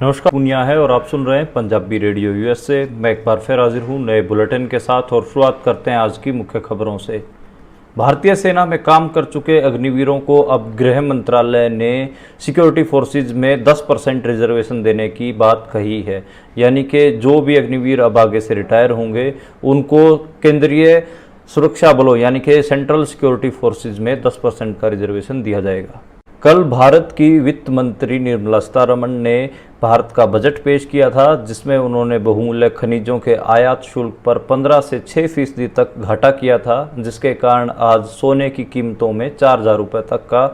नमस्कार, पुनिया है और आप सुन रहे हैं पंजाबी रेडियो यूएस से। मैं एक बार फिर हाजिर हूं नए बुलेटिन के साथ और शुरुआत करते हैं आज की मुख्य खबरों से। भारतीय सेना में काम कर चुके अग्निवीरों को अब गृह मंत्रालय ने सिक्योरिटी फोर्सेज में 10% रिजर्वेशन देने की बात कही है। यानी कि जो भी अग्निवीर अब आगे से रिटायर होंगे उनको केंद्रीय सुरक्षा बलों यानी कि सेंट्रल सिक्योरिटी फोर्सेज में 10% का रिजर्वेशन दिया जाएगा। कल भारत की वित्त मंत्री निर्मला सीतारमण ने भारत का बजट पेश किया था, जिसमें उन्होंने बहुमूल्य खनिजों के आयात शुल्क पर 15 से 6% तक घाटा किया था, जिसके कारण आज सोने की कीमतों में 4,000 रुपये तक का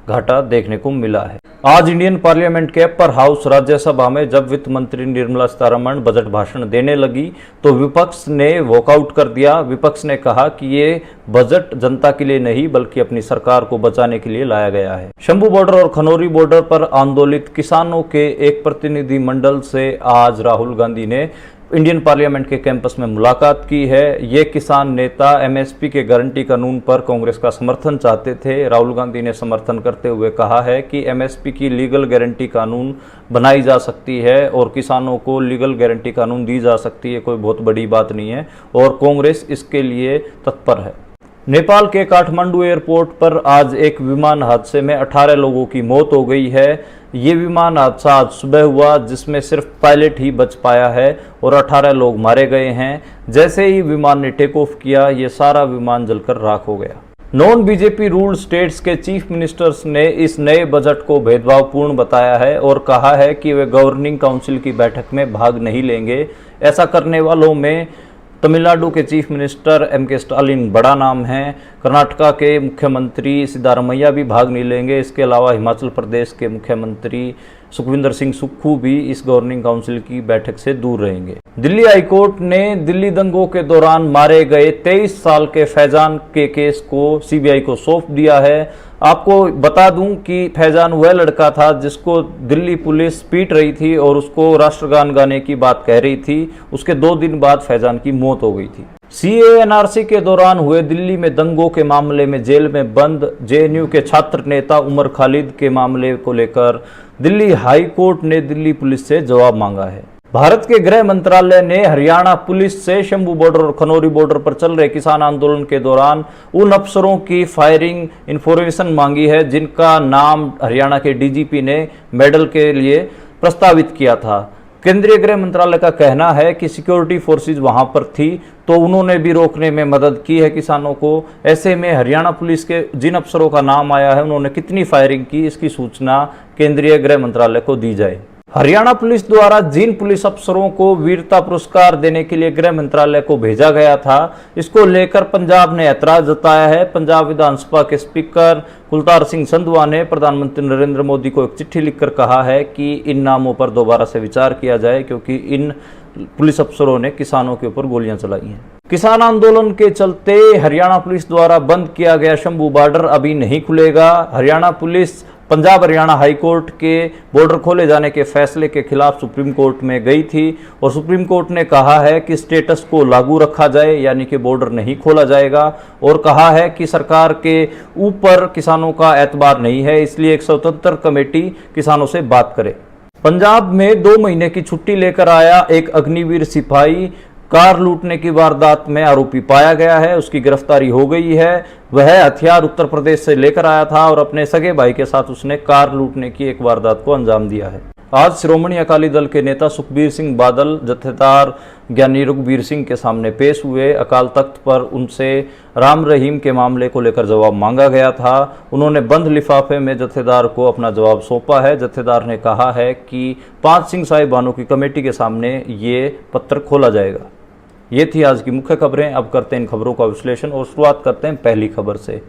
घाटा देखने को मिला है। आज इंडियन पार्लियामेंट के अपर हाउस राज्यसभा में जब वित्त मंत्री निर्मला सीतारमण बजट भाषण देने लगी तो विपक्ष ने वॉकआउट कर दिया। विपक्ष ने कहा कि ये बजट जनता के लिए नहीं बल्कि अपनी सरकार को बचाने के लिए लाया गया है। शंभू बॉर्डर और खनौरी बॉर्डर पर आंदोलित किसानों के एक प्रतिनिधि मंडल से आज राहुल गांधी ने इंडियन पार्लियामेंट के कैंपस में मुलाकात की है। ये किसान नेता एमएसपी के गारंटी कानून पर कांग्रेस का समर्थन चाहते थे। राहुल गांधी ने समर्थन करते हुए कहा है कि एमएसपी की लीगल गारंटी कानून बनाई जा सकती है और किसानों को लीगल गारंटी कानून दी जा सकती है, कोई बहुत बड़ी बात नहीं है और कांग्रेस इसके लिए तत्पर है। नेपाल के काठमांडू एयरपोर्ट पर आज एक विमान हादसे में 18 लोगों की मौत हो गई है। ये विमान हादसा आज सुबह हुआ, जिसमें सिर्फ पायलट ही बच पाया है और 18 लोग मारे गए हैं। जैसे ही विमान ने टेक ऑफ किया, ये सारा विमान जलकर राख हो गया। नॉन बीजेपी रूल्ड स्टेट्स के चीफ मिनिस्टर्स ने इस नए बजट को भेदभावपूर्ण बताया है और कहा है कि वे गवर्निंग काउंसिल की बैठक में भाग नहीं लेंगे। ऐसा करने वालों में तमिलनाडु के चीफ मिनिस्टर एम.के. स्टालिन बड़ा नाम है। कर्नाटका के मुख्यमंत्री सिद्धारमैया भी भाग नहीं लेंगे। इसके अलावा हिमाचल प्रदेश के मुख्यमंत्री सुखविंदर सिंह सुक्खू भी इस गवर्निंग काउंसिल की बैठक से दूर रहेंगे। दिल्ली हाईकोर्ट ने दिल्ली दंगों के दौरान मारे गए 23 साल के फैजान के केस को सीबीआई को सौंप दिया है। आपको बता दूं कि फैजान वह लड़का था जिसको दिल्ली पुलिस पीट रही थी और उसको राष्ट्रगान गाने की बात कह रही थी। उसके 2 दिन बाद फैजान की मौत हो गई थी। सीएएनआरसी के दौरान हुए दिल्ली में दंगों के मामले में जेल में बंद जेएनयू के छात्र नेता उमर खालिद के मामले को लेकर दिल्ली हाई कोर्ट ने दिल्ली पुलिस से जवाब मांगा है। भारत के गृह मंत्रालय ने हरियाणा पुलिस से शंभू बॉर्डर और खनौरी बॉर्डर पर चल रहे किसान आंदोलन के दौरान उन अफसरों की फायरिंग इंफॉर्मेशन मांगी है जिनका नाम हरियाणा के डीजीपी ने मेडल के लिए प्रस्तावित किया था। केंद्रीय गृह मंत्रालय का कहना है कि सिक्योरिटी फोर्सेज वहां पर थी तो उन्होंने भी रोकने में मदद की है किसानों को। ऐसे में हरियाणा पुलिस के जिन अफसरों का नाम आया है उन्होंने कितनी फायरिंग की, इसकी सूचना केंद्रीय गृह मंत्रालय को दी जाए। हरियाणा पुलिस द्वारा जिन पुलिस अफसरों को वीरता पुरस्कार देने के लिए गृह मंत्रालय को भेजा गया था, इसको लेकर पंजाब ने ऐतराज जताया है। पंजाब विधानसभा के स्पीकर कुलतार सिंह संधवा ने प्रधानमंत्री नरेंद्र मोदी को एक चिट्ठी लिखकर कहा है कि इन नामों पर दोबारा से विचार किया जाए, क्योंकि इन पुलिस अफसरों ने किसानों के ऊपर गोलियां चलाई हैं। किसान आंदोलन के चलते हरियाणा पुलिस द्वारा बंद किया गया शंभू बॉर्डर अभी नहीं खुलेगा। Haryana police Punjab Haryana high court के बॉर्डर खोले जाने के फैसले के खिलाफ सुप्रीम कोर्ट में गई थी और सुप्रीम कोर्ट ने कहा है कि स्टेटस को लागू रखा जाए, यानी कि बॉर्डर नहीं खोला जाएगा और कहा है कि सरकार के ऊपर किसानों का एतबार नहीं है, इसलिए एक स्वतंत्र कमेटी किसानों से बात करे। पंजाब में 2 महीने की छुट्टी लेकर आया एक अग्निवीर सिपाही कार लूटने की वारदात में आरोपी पाया गया है। उसकी गिरफ्तारी हो गई है। वह हथियार उत्तर प्रदेश से लेकर आया था और अपने सगे भाई के साथ उसने कार लूटने की एक वारदात को अंजाम दिया है। आज श्रोमणी अकाली दल के नेता सुखबीर सिंह बादल जत्थेदार ज्ञानी रघुबीर सिंह के सामने पेश हुए। अकाल तख्त पर उनसे राम रहीम के मामले को लेकर जवाब मांगा गया था। उन्होंने बंद लिफाफे में जत्थेदार को अपना जवाब सौंपा है। जत्थेदार ने कहा है कि 5 सिंह साहिबानों की कमेटी के सामने ये पत्र खोला जाएगा। ये थी आज की मुख्य खबरें। अब करते हैं इन खबरों का विश्लेषण और शुरुआत करते हैं पहली खबर से।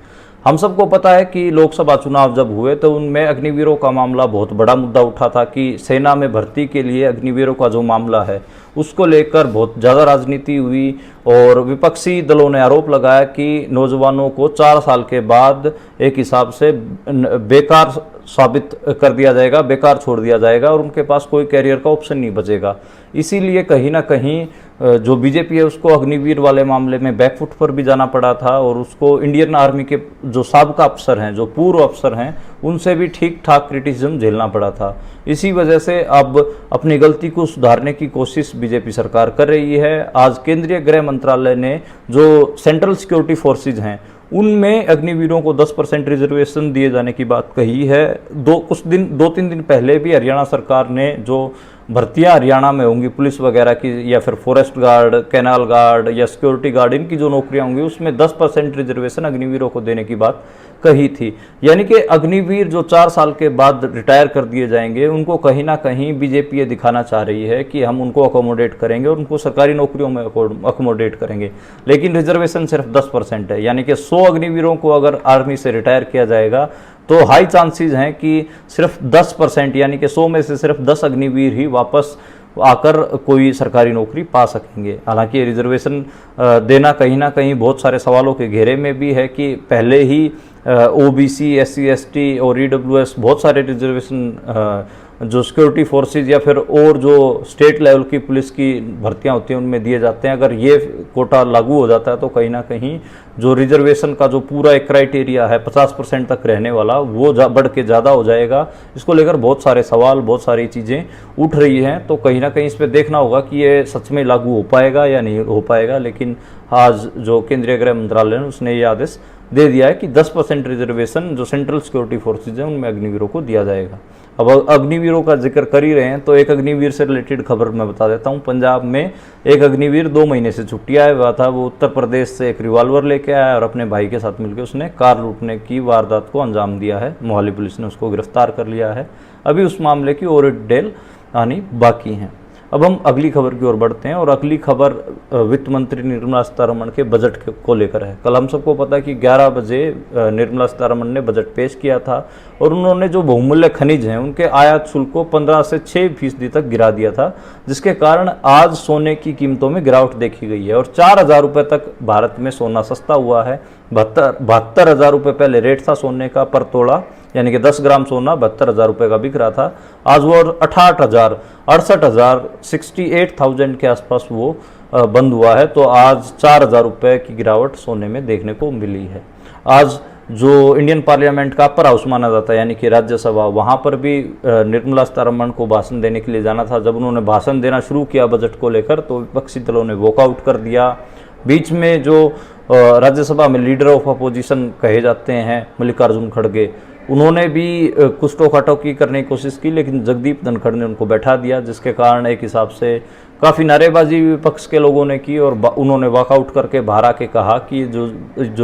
हम सबको पता है कि लोकसभा चुनाव जब हुए तो उनमें अग्निवीरों का मामला बहुत बड़ा मुद्दा उठा था कि सेना में भर्ती के लिए अग्निवीरों का जो मामला है उसको लेकर बहुत ज़्यादा राजनीति हुई और विपक्षी दलों ने आरोप लगाया कि नौजवानों को 4 साल के बाद एक हिसाब से बेकार साबित कर दिया जाएगा, बेकार छोड़ दिया जाएगा और उनके पास कोई कैरियर का ऑप्शन नहीं बचेगा। इसीलिए कहीं ना कहीं जो बीजेपी है उसको अग्निवीर वाले मामले में बैकफुट पर भी जाना पड़ा था और उसको इंडियन आर्मी के जो साबका अफसर हैं, जो पूर्व अफसर हैं, उनसे भी ठीक ठाक क्रिटिसिज्म झेलना पड़ा था। इसी वजह से अब अपनी गलती को सुधारने की कोशिश बीजेपी सरकार कर रही है। आज केंद्रीय गृह मंत्रालय ने जो सेंट्रल सिक्योरिटी फोर्सेज हैं उनमें अग्निवीरों को 10% रिजर्वेशन दिए जाने की बात कही है। दो तीन दिन पहले भी हरियाणा सरकार ने जो भर्तियां हरियाणा में होंगी पुलिस वगैरह की, या फिर फॉरेस्ट गार्ड, कैनाल गार्ड या सिक्योरिटी गार्ड, इनकी जो नौकरियां होंगी उसमें 10% रिजर्वेशन अग्निवीरों को देने की बात कही थी। यानी कि अग्निवीर जो 4 साल के बाद रिटायर कर दिए जाएंगे उनको कहीं ना कहीं बीजेपी ये दिखाना चाह रही है कि हम उनको अकोमोडेट करेंगे और उनको सरकारी नौकरियों में अकोमोडेट करेंगे, लेकिन रिजर्वेशन सिर्फ 10% है। यानी कि 100 अग्निवीरों को अगर आर्मी से रिटायर किया जाएगा तो हाई चांसेस हैं कि सिर्फ 10% यानी कि 100 में से सिर्फ 10 अग्निवीर ही वापस आकर कोई सरकारी नौकरी पा सकेंगे। हालांकि रिजर्वेशन देना कहीं ना कहीं बहुत सारे सवालों के घेरे में भी है कि पहले ही ओबीसी, SC, ST और EWS बहुत सारे रिजर्वेशन जो सिक्योरिटी फोर्सेज या फिर और जो स्टेट लेवल की पुलिस की भर्तियां होती हैं उनमें दिए जाते हैं। अगर ये कोटा लागू हो जाता है तो कहीं ना कहीं जो रिजर्वेशन का जो पूरा एक क्राइटेरिया है 50% तक रहने वाला वो बढ़ के ज़्यादा हो जाएगा। इसको लेकर बहुत सारे सवाल, बहुत सारी चीज़ें उठ रही हैं, तो कहीं ना कहीं इस पर देखना होगा कि ये सच में लागू हो पाएगा या नहीं हो पाएगा। लेकिन आज जो केंद्रीय गृह मंत्रालय ने उसने ये आदेश दे दिया है कि 10% रिजर्वेशन जो सेंट्रल सिक्योरिटी फोर्सेज हैं उनमें अग्निवीरों को दिया जाएगा। अब अग्निवीरों का जिक्र कर ही रहे हैं तो एक अग्निवीर से रिलेटेड खबर मैं बता देता हूं। पंजाब में एक अग्निवीर 2 महीने से छुट्टी आया हुआ था। वो उत्तर प्रदेश से एक रिवॉल्वर लेके आया और अपने भाई के साथ मिलकर उसने कार लूटने की वारदात को अंजाम दिया है। मोहाली पुलिस ने उसको गिरफ्तार कर लिया है। अभी उस मामले की और डिटेल आनी बाकी है। अब हम अगली खबर की ओर बढ़ते हैं और अगली खबर वित्त मंत्री निर्मला सीतारमण के बजट को लेकर है। कल हम सबको पता है कि 11 बजे निर्मला सीतारमण ने बजट पेश किया था और उन्होंने जो बहुमूल्य खनिज हैं उनके आयात शुल्क को 15 से 6% तक गिरा दिया था, जिसके कारण आज सोने की कीमतों में गिरावट देखी गई है और 4000 रुपये तक भारत में सोना सस्ता हुआ है। 72,000 रुपये पहले रेट था सोने का पर तोड़ा, यानी कि 10 ग्राम सोना 72,000 रुपये का बिक रहा था। आज वो 68,000 के आसपास वो बंद हुआ है। तो आज 4,000 रुपये की गिरावट सोने में देखने को मिली है। आज जो इंडियन पार्लियामेंट का अपर हाउस माना जाता है यानी कि राज्यसभा, वहाँ पर भी निर्मला सीतारमण को भाषण देने के लिए जाना था। जब उन्होंने भाषण देना शुरू किया बजट को लेकर तो विपक्षी दलों ने वॉकआउट कर दिया। बीच में जो राज्यसभा में लीडर ऑफ अपोजिशन कहे जाते हैं मल्लिकार्जुन खड़गे, उन्होंने भी कुछ टोकाटोकी करने की कोशिश की, लेकिन जगदीप धनखड़ ने उनको बैठा दिया, जिसके कारण एक हिसाब से काफ़ी नारेबाजी विपक्ष के लोगों ने की और उन्होंने वॉकआउट करके बाहर आके कहा कि जो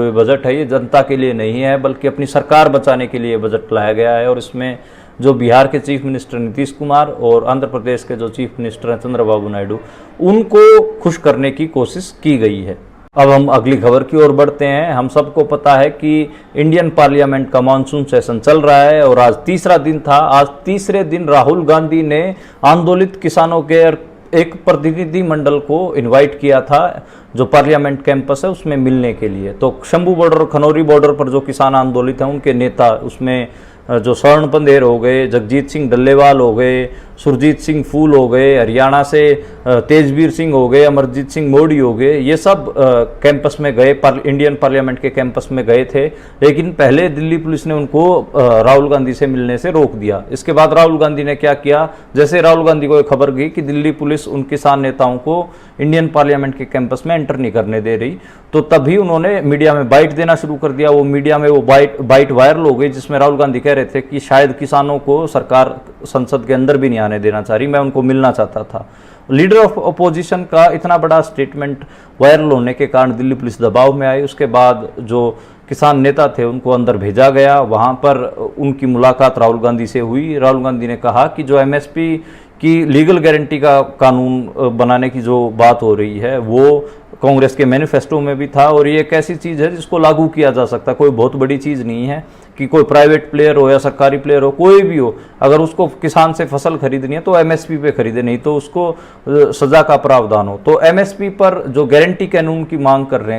ये बजट है ये जनता के लिए नहीं है बल्कि अपनी सरकार बचाने के लिए बजट लाया गया है। और इसमें जो बिहार के चीफ मिनिस्टर नीतीश कुमार और आंध्र प्रदेश के जो चीफ मिनिस्टर हैं चंद्रबाबू नायडू, उनको खुश करने की कोशिश की गई है। अब हम अगली खबर की ओर बढ़ते हैं। हम सबको पता है कि इंडियन पार्लियामेंट का मानसून सेशन चल रहा है और आज तीसरा दिन था। आज तीसरे दिन राहुल गांधी ने आंदोलित किसानों के एक प्रतिनिधि मंडल को इनवाइट किया था जो पार्लियामेंट कैंपस है उसमें मिलने के लिए। तो शंभू बॉर्डर, खनौरी बॉर्डर पर जो किसान आंदोलित हैं उनके नेता उसमें जो स्वर्ण पंदेर हो गए, जगजीत सिंह डल्लेवाल हो गए, सुरजीत सिंह फूल हो गए, हरियाणा से तेजवीर सिंह हो गए, अमरजीत सिंह मोदी हो गए, ये सब कैंपस में गए, इंडियन पार्लियामेंट के कैंपस में गए थे। लेकिन पहले दिल्ली पुलिस ने उनको राहुल गांधी से मिलने से रोक दिया। इसके बाद राहुल गांधी ने क्या किया, जैसे राहुल गांधी को एक खबर गई कि दिल्ली पुलिस उन किसान नेताओं को इंडियन पार्लियामेंट के कैंपस में एंटर नहीं करने दे रही, तो तभी उन्होंने मीडिया में बाइट देना शुरू कर दिया। वो मीडिया में वो बाइट वायरल हो गई जिसमें राहुल गांधी कह रहे थे कि शायद किसानों को सरकार संसद के अंदर भी नहीं आने देना चाह रही, मैं उनको मिलना चाहता था। लीडर ऑफ अपोजिशन का इतना बड़ा स्टेटमेंट वायरल होने के कारण दिल्ली पुलिस दबाव में आई। उसके बाद जो किसान नेता थे उनको अंदर भेजा गया, वहाँ पर उनकी मुलाकात राहुल गांधी से हुई। राहुल गांधी ने कहा कि जो एमएसपी की लीगल गारंटी का कानून बनाने की जो बात हो रही है वो कांग्रेस के मैनिफेस्टो में भी था और ये एक ऐसी चीज़ है जिसको लागू किया जा सकता है। कोई बहुत बड़ी चीज़ नहीं है कि कोई प्राइवेट प्लेयर हो या सरकारी प्लेयर हो, कोई भी हो, अगर उसको किसान से फसल खरीदनी है तो एमएसपी पे खरीदे, नहीं तो उसको सजा का प्रावधान हो। तो एमएसपी पर जो गारंटी कानून की मांग कर रहे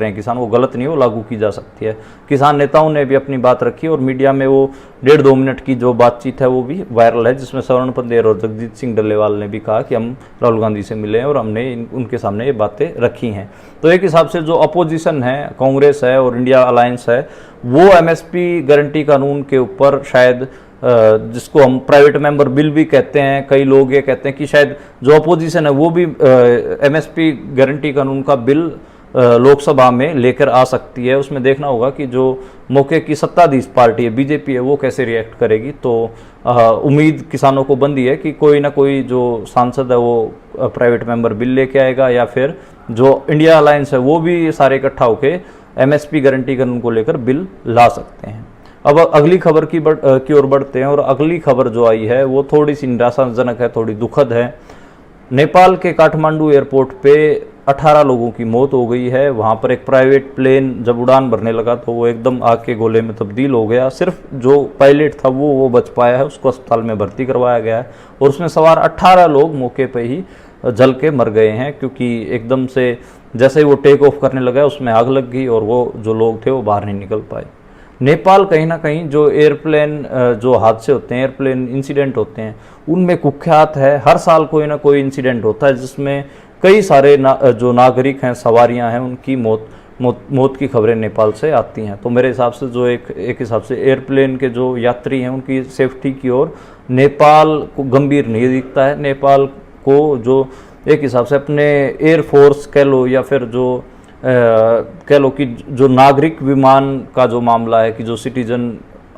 हैं किसान, वो गलत नहीं हो, लागू की जा सकती है। किसान नेताओं ने भी अपनी बात रखी और मीडिया में वो 1.5-2 मिनट की जो बातचीत है वो भी वायरल है, जिसमें स्वर्ण पंदेर और जगजीत सिंह डल्लेवाल ने भी कहा कि हम राहुल गांधी से मिले और हमने उनके सामने ये बातें रखी हैं। तो एक हिसाब से जो अपोजिशन है, कांग्रेस है और इंडिया अलायंस है, वो एमएसपी गारंटी कानून के ऊपर शायद जिसको हम प्राइवेट मेंबर बिल भी कहते हैं। कई लोग ये कहते हैं कि शायद जो अपोजिशन है वो भी एमएसपी गारंटी कानून का बिल लोकसभा में लेकर आ सकती है। उसमें देखना होगा कि जो मौके की सत्ताधीश पार्टी है बीजेपी है वो कैसे रिएक्ट करेगी। तो उम्मीद किसानों को बंदी है कि कोई ना कोई जो सांसद है वो प्राइवेट मेंबर बिल लेके आएगा, या फिर जो इंडिया अलायंस है वो भी सारे इकट्ठा होकर एमएसपी गारंटी कानून को लेकर बिल ला सकते हैं। अब अगली खबर की ओर बढ़ते हैं, और अगली खबर जो आई है वो थोड़ी सी निराशाजनक है, थोड़ी दुखद है। नेपाल के काठमांडू एयरपोर्ट पे 18 लोगों की मौत हो गई है। वहाँ पर एक प्राइवेट प्लेन जब उड़ान भरने लगा तो वो एकदम आग के गोले में तब्दील हो गया। सिर्फ जो पायलट था वो बच पाया है, उसको अस्पताल में भर्ती करवाया गया है, और उसमें सवार 18 लोग मौके पे ही जल के मर गए हैं, क्योंकि एकदम से जैसे ही वो टेक ऑफ करने लगा उसमें आग लग गई और वो जो लोग थे वो बाहर नहीं निकल पाए। नेपाल कहीं ना कहीं जो एयरप्लेन जो हादसे होते हैं, एयरप्लेन इंसिडेंट होते हैं, उनमें कुख्यात है। हर साल कोई ना कोई इंसिडेंट होता है जिसमें कई सारे जो नागरिक हैं, सवारियां हैं, उनकी मौत की खबरें नेपाल से आती हैं। तो मेरे हिसाब से जो एक हिसाब से एयरप्लेन के जो यात्री हैं उनकी सेफ्टी की ओर नेपाल को गंभीर नहीं दिखता है। नेपाल को जो एक हिसाब से अपने एयरफोर्स कह लो, या फिर जो कह लो कि जो नागरिक विमान का जो मामला है कि जो सिटीजन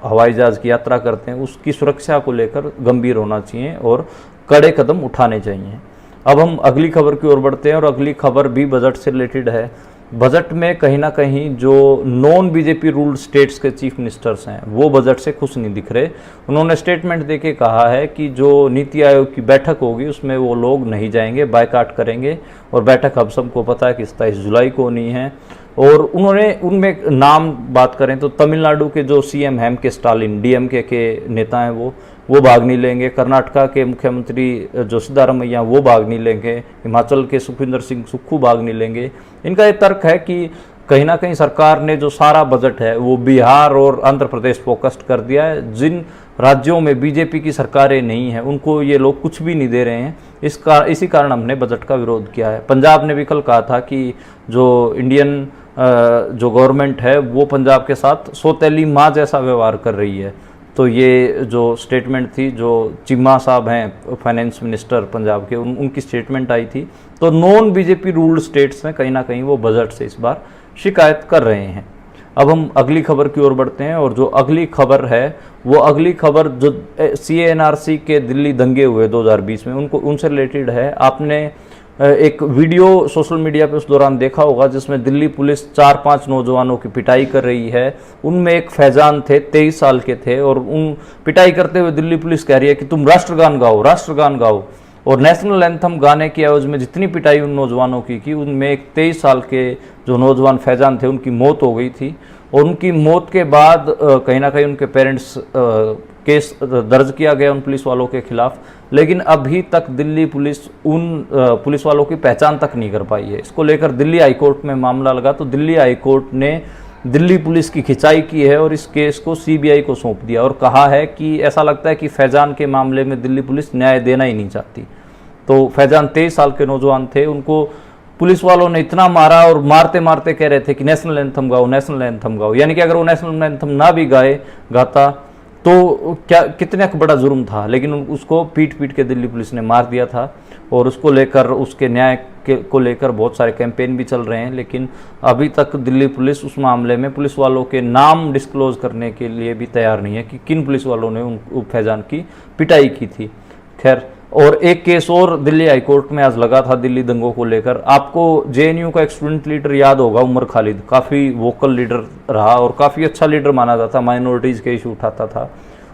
हवाई जहाज की यात्रा करते हैं उसकी सुरक्षा को लेकर गंभीर होना चाहिए और कड़े कदम उठाने चाहिए। अब हम अगली खबर की ओर बढ़ते हैं, और अगली खबर भी बजट से रिलेटेड है। बजट में कहीं ना कहीं जो नॉन बीजेपी रूल्ड स्टेट्स के चीफ मिनिस्टर्स हैं वो बजट से खुश नहीं दिख रहे। उन्होंने स्टेटमेंट देके कहा है कि जो नीति आयोग की बैठक होगी उसमें वो लोग नहीं जाएंगे, बायकाट करेंगे, और बैठक अब सबको पता है कि 27 जुलाई को होनी है। और उन्होंने उनमें नाम बात करें तो तमिलनाडु के जो सीएम हैं के स्टालिन, डीएमके के नेता हैं, वो भाग नहीं लेंगे। कर्नाटका के मुख्यमंत्री जो सिद्धारमैया वो भाग नहीं लेंगे। हिमाचल के सुखविंदर सिंह सुक्खू भाग नहीं लेंगे। इनका ये तर्क है कि कहीं ना कहीं सरकार ने जो सारा बजट है वो बिहार और आंध्र प्रदेश फोकस्ड कर दिया है। जिन राज्यों में बीजेपी की सरकारें नहीं हैं उनको ये लोग कुछ भी नहीं दे रहे हैं। इसी कारण हमने बजट का विरोध किया है। पंजाब ने भी कल कहा था कि जो इंडियन जो गवर्नमेंट है वो पंजाब के साथ सौतेली माँ जैसा व्यवहार कर रही है। तो ये जो स्टेटमेंट थी, जो चिम्मा साहब हैं फाइनेंस मिनिस्टर पंजाब के, उनकी स्टेटमेंट आई थी। तो नॉन बीजेपी रूल्ड स्टेट्स में कहीं ना कहीं वो बजट से इस बार शिकायत कर रहे हैं। अब हम अगली खबर की ओर बढ़ते हैं, और जो अगली खबर है वो अगली खबर जो CANRC के दिल्ली दंगे हुए 2020 में उनसे रिलेटेड है। आपने एक वीडियो सोशल मीडिया पे उस दौरान देखा होगा जिसमें दिल्ली पुलिस 4-5 नौजवानों की पिटाई कर रही है। उनमें एक फैजान थे, 23 साल के थे, और उन पिटाई करते हुए दिल्ली पुलिस कह रही है कि तुम राष्ट्रगान गाओ, राष्ट्रगान गाओ। और नेशनल एंथम गाने की आवाज़ में जितनी पिटाई उन नौजवानों की उनमें एक 23 साल के जो नौजवान फैजान थे उनकी मौत हो गई थी। और उनकी मौत के बाद कहीं ना कहीं उनके पेरेंट्स केस दर्ज किया गया उन पुलिस वालों के खिलाफ, लेकिन अभी तक दिल्ली पुलिस उन पुलिस वालों की पहचान तक नहीं कर पाई है। इसको लेकर दिल्ली हाईकोर्ट में मामला लगा, तो दिल्ली हाईकोर्ट ने दिल्ली पुलिस की खिंचाई की है और इस केस को CBI को सौंप दिया, और कहा है कि ऐसा लगता है कि फैजान के मामले में दिल्ली पुलिस न्याय देना ही नहीं चाहती। तो फैजान 23 साल के नौजवान थे, उनको पुलिस वालों ने इतना मारा और मारते मारते कह रहे थे कि नेशनल एंथम गाओ, नेशनल एंथम गाओ। यानी कि अगर वो नेशनल एंथम ना भी गाता तो क्या कितना बड़ा जुर्म था, लेकिन उसको पीट के दिल्ली पुलिस ने मार दिया था। और उसको लेकर उसके न्याय को लेकर बहुत सारे कैंपेन भी चल रहे हैं, लेकिन अभी तक दिल्ली पुलिस उस मामले में पुलिस वालों के नाम डिस्क्लोज करने के लिए भी तैयार नहीं है कि किन पुलिस वालों ने उन फैजान की पिटाई की थी। खैर, और एक केस और दिल्ली हाईकोर्ट में आज लगा था दिल्ली दंगों को लेकर। आपको JNU का एक स्टूडेंट लीडर याद होगा, उमर खालिद, काफ़ी वोकल लीडर रहा और काफ़ी अच्छा लीडर माना जाता, माइनॉरिटीज़ के इशू उठाता था।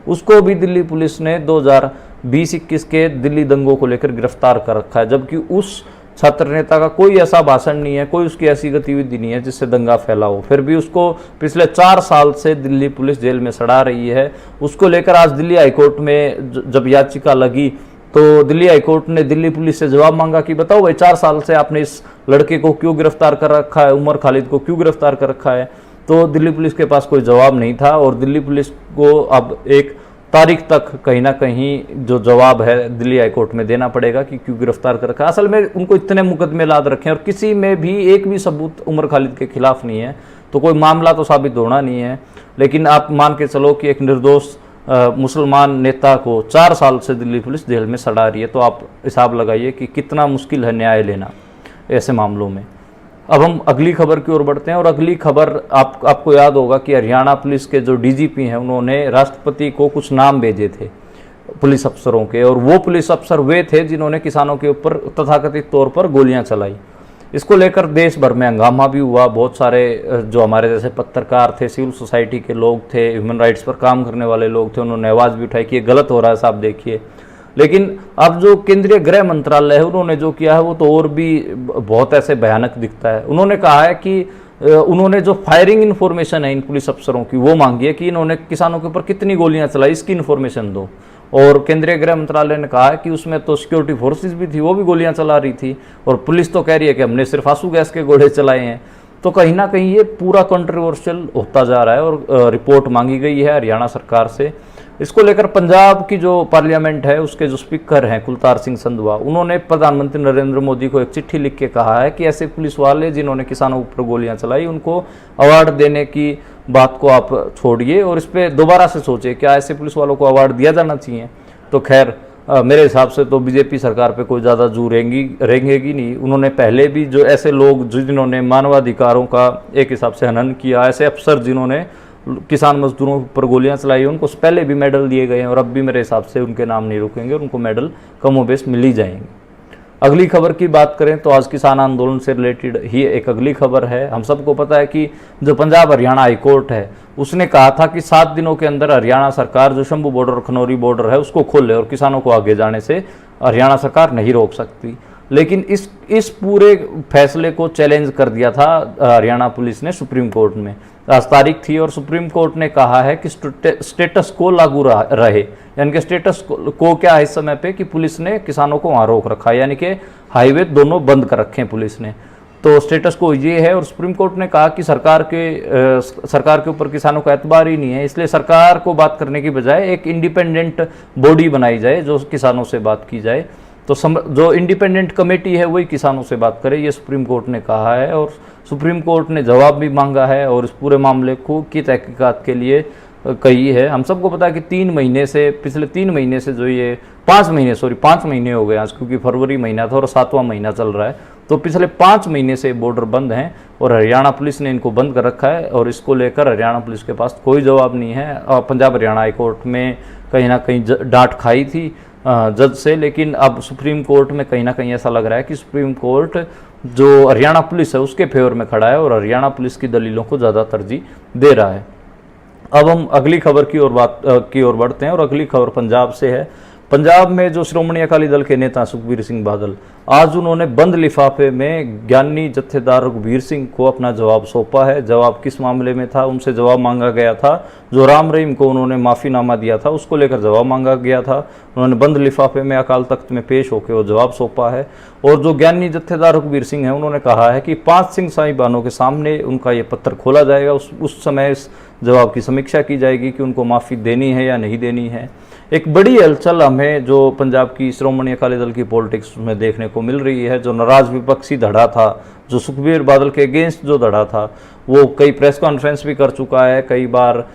उसको भी दिल्ली पुलिस ने 2020-21 के दिल्ली दंगों को लेकर गिरफ्तार कर रखा है, जबकि उस छात्र नेता का कोई ऐसा भाषण नहीं है, कोई उसकी ऐसी गतिविधि नहीं है जिससे दंगा फैला हो। फिर भी उसको पिछले 4 साल से दिल्ली पुलिस जेल में सड़ा रही है। उसको लेकर आज दिल्ली हाईकोर्ट में जब याचिका लगी तो दिल्ली हाईकोर्ट ने दिल्ली पुलिस से जवाब मांगा कि बताओ भाई, 4 साल से आपने इस लड़के को क्यों गिरफ्तार कर रखा है, उमर खालिद को क्यों गिरफ्तार कर रखा है। तो दिल्ली पुलिस के पास कोई जवाब नहीं था, और दिल्ली पुलिस को अब एक तारीख तक कहीं ना कहीं जो जवाब है दिल्ली हाईकोर्ट में देना पड़ेगा कि क्यों गिरफ्तार कर रखा है। असल में उनको इतने मुकदमे लाद रखे हैं और किसी में भी एक भी सबूत उमर खालिद के खिलाफ नहीं है, तो कोई मामला तो साबित होना नहीं है। लेकिन आप मान के चलो कि एक निर्दोष मुसलमान नेता को 4 साल से दिल्ली पुलिस जेल में सड़ा रही है। तो आप हिसाब लगाइए कि कितना मुश्किल है न्याय लेना ऐसे मामलों में। अब हम अगली खबर की ओर बढ़ते हैं, और अगली खबर आपको याद होगा कि हरियाणा पुलिस के जो डीजीपी हैं उन्होंने राष्ट्रपति को कुछ नाम भेजे थे पुलिस अफसरों के, और वो पुलिस अफसर वे थे जिन्होंने किसानों के ऊपर तथाकथित तौर पर गोलियां चलाई। इसको लेकर देश भर में हंगामा भी हुआ। बहुत सारे जो हमारे जैसे पत्रकार थे, सिविल सोसाइटी के लोग थे, ह्यूमन राइट्स पर काम करने वाले लोग थे, उन्होंने आवाज़ भी उठाई कि ये गलत हो रहा है साहब देखिए। लेकिन अब जो केंद्रीय गृह मंत्रालय है उन्होंने जो किया है वो तो और भी बहुत ऐसे भयानक दिखता है। उन्होंने कहा है कि उन्होंने जो फायरिंग इन्फॉर्मेशन है इन पुलिस अफसरों की वो मांगी है कि इन्होंने किसानों के ऊपर कितनी गोलियां चलाई इसकी इन्फॉर्मेशन दो। और केंद्रीय गृह मंत्रालय ने कहा है कि उसमें तो सिक्योरिटी फोर्सेस भी थी, वो भी गोलियां चला रही थी, और पुलिस तो कह रही है कि हमने सिर्फ आंसू गैस के गोले चलाए हैं। तो कहीं ना कहीं ये पूरा कंट्रोवर्शियल होता जा रहा है, और रिपोर्ट मांगी गई है हरियाणा सरकार से। इसको लेकर पंजाब की जो पार्लियामेंट है उसके जो स्पीकर हैं कुलतार सिंह संधवा, उन्होंने प्रधानमंत्री नरेंद्र मोदी को एक चिट्ठी लिख के कहा है कि ऐसे पुलिस वाले जिन्होंने किसानों पर गोलियां चलाई उनको अवार्ड देने की बात को आप छोड़िए और इस पर दोबारा से सोचिए क्या ऐसे पुलिस वालों को अवार्ड दिया जाना चाहिए। तो खैर मेरे हिसाब से तो बीजेपी सरकार पे कोई ज़्यादा जोर रेंगेगी नहीं। उन्होंने पहले भी जो ऐसे लोग जिन्होंने मानवाधिकारों का एक हिसाब से हनन किया, ऐसे अफसर जिन्होंने किसान मजदूरों पर गोलियां चलाई, उनको पहले भी मेडल दिए गए हैं और अब भी मेरे हिसाब से उनके नाम नहीं रुकेंगे, उनको मेडल कमोबेश मिल ही जाएंगे। अगली खबर की बात करें तो आज किसान आंदोलन से रिलेटेड ही एक अगली खबर है। हम सबको पता है कि जो पंजाब हरियाणा हाईकोर्ट है उसने कहा था कि 7 दिनों के अंदर हरियाणा सरकार जो शंभू बॉर्डर और खनौरी बॉर्डर है उसको खोले और किसानों को आगे जाने से हरियाणा सरकार नहीं रोक सकती। लेकिन इस पूरे फैसले को चैलेंज कर दिया था हरियाणा पुलिस ने सुप्रीम कोर्ट में। आज तारीख थी और सुप्रीम कोर्ट ने कहा है कि स्टेटस को लागू रहे, यानी कि स्टेटस को क्या है इस समय पे कि पुलिस ने किसानों को वहाँ रोक रखा है, यानी कि हाईवे दोनों बंद कर रखे हैं पुलिस ने। तो स्टेटस को ये है और सुप्रीम कोर्ट ने कहा कि सरकार के ऊपर किसानों का एतबार ही नहीं है, इसलिए सरकार को बात करने की बजाय एक इंडिपेंडेंट बॉडी बनाई जाए जो किसानों से बात की जाए। तो जो इंडिपेंडेंट कमेटी है वही किसानों से बात करे, ये सुप्रीम कोर्ट ने कहा है। और सुप्रीम कोर्ट ने जवाब भी मांगा है और इस पूरे मामले की तहकीकात के लिए कही है। हम सबको पता है कि पिछले 3 महीने से जो ये 5 महीने हो गए आज, क्योंकि फरवरी महीना था और 7वां महीना चल रहा है, तो पिछले 5 महीने से बॉर्डर बंद हैं और हरियाणा पुलिस ने इनको बंद कर रखा है और इसको लेकर हरियाणा पुलिस के पास कोई जवाब नहीं है। पंजाब हरियाणा हाई कोर्ट में कहीं ना कहीं डांट खाई थी जज से, लेकिन अब सुप्रीम कोर्ट में कहीं ना कहीं ऐसा लग रहा है कि सुप्रीम कोर्ट जो हरियाणा पुलिस है उसके फेवर में खड़ा है और हरियाणा पुलिस की दलीलों को ज़्यादा तरजीह दे रहा है। अब हम अगली खबर की ओर बढ़ते हैं और अगली खबर पंजाब से है। पंजाब में जो श्रोमणी अकाली दल के नेता सुखबीर सिंह बादल, आज उन्होंने बंद लिफाफे में ज्ञानी जत्थेदार रघुवीर सिंह को अपना जवाब सौंपा है। जवाब किस मामले में था, उनसे जवाब मांगा गया था। जो राम रहीम को उन्होंने माफ़ीनामा दिया था उसको लेकर जवाब मांगा गया था। उन्होंने बंद लिफाफे में अकाल तख्त में पेश होकर वो जवाब सौंपा है। और जो ज्ञानी जत्थेदार रघुवीर सिंह है उन्होंने कहा है कि 5 सिंह साहिबानों के सामने उनका ये पत्र खोला जाएगा, उस समय इस जवाब की समीक्षा की जाएगी कि उनको माफ़ी देनी है या नहीं देनी है। एक बड़ी हलचल हमें जो पंजाब की श्रोमणी अकाली दल की पॉलिटिक्स में देखने को मिल रही है। जो नाराज विपक्षी धड़ा था, जो सुखबीर बादल के अगेंस्ट जो धड़ा था, वो कई प्रेस कॉन्फ्रेंस भी कर चुका है, कई बार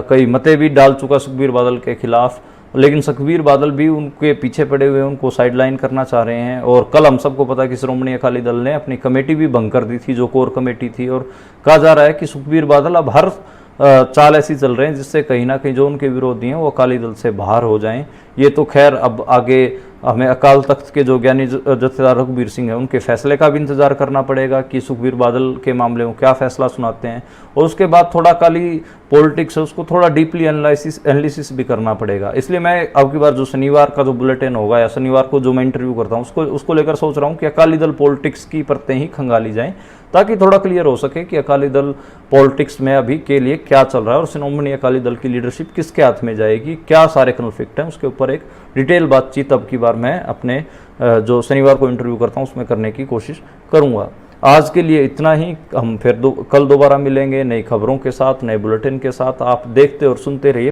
कई मते भी डाल चुका सुखबीर बादल के खिलाफ, लेकिन सुखबीर बादल भी उनके पीछे पड़े हुए उनको साइडलाइन करना चाह रहे हैं। और कल हम सबको पता है कि श्रोमणी अकाली दल ने अपनी कमेटी भी भंग कर दी थी, जो कोर कमेटी थी, और कहा जा रहा है कि सुखबीर बादल अब हर चाल ऐसी चल रहे हैं जिससे कहीं ना कहीं जो उनके विरोधी हैं वो अकाली दल से बाहर हो जाएं। ये तो खैर अब आगे हमें अकाल तख्त के जो ज्ञानी जत्थेदार रघुवीर सिंह है उनके फैसले का भी इंतजार करना पड़ेगा कि सुखबीर बादल के मामले में क्या फैसला सुनाते हैं, और उसके बाद थोड़ा अकाली पॉलिटिक्स है उसको थोड़ा डीपली एनालिसिस भी करना पड़ेगा। इसलिए मैं अब की बार जो शनिवार का जो बुलेटिन होगा या शनिवार को जो मैं इंटरव्यू करता हूँ उसको लेकर सोच रहा हूँ कि अकाली दल पॉलिटिक्स की परतें ही खंगाली जाएं, ताकि थोड़ा क्लियर हो सके कि अकाली दल पॉलिटिक्स में अभी के लिए क्या चल रहा है और श्रोमणी अकाली दल की लीडरशिप किसके हाथ में जाएगी, क्या सारे कन्फ्लिक्ट हैं, उसके ऊपर एक डिटेल बातचीत अब की बार मैं अपने जो शनिवार को इंटरव्यू करता हूँ उसमें करने की कोशिश करूँगा। आज के लिए इतना ही। हम फिर कल दोबारा मिलेंगे नई खबरों के साथ, नए बुलेटिन के साथ। आप देखते और सुनते रहिए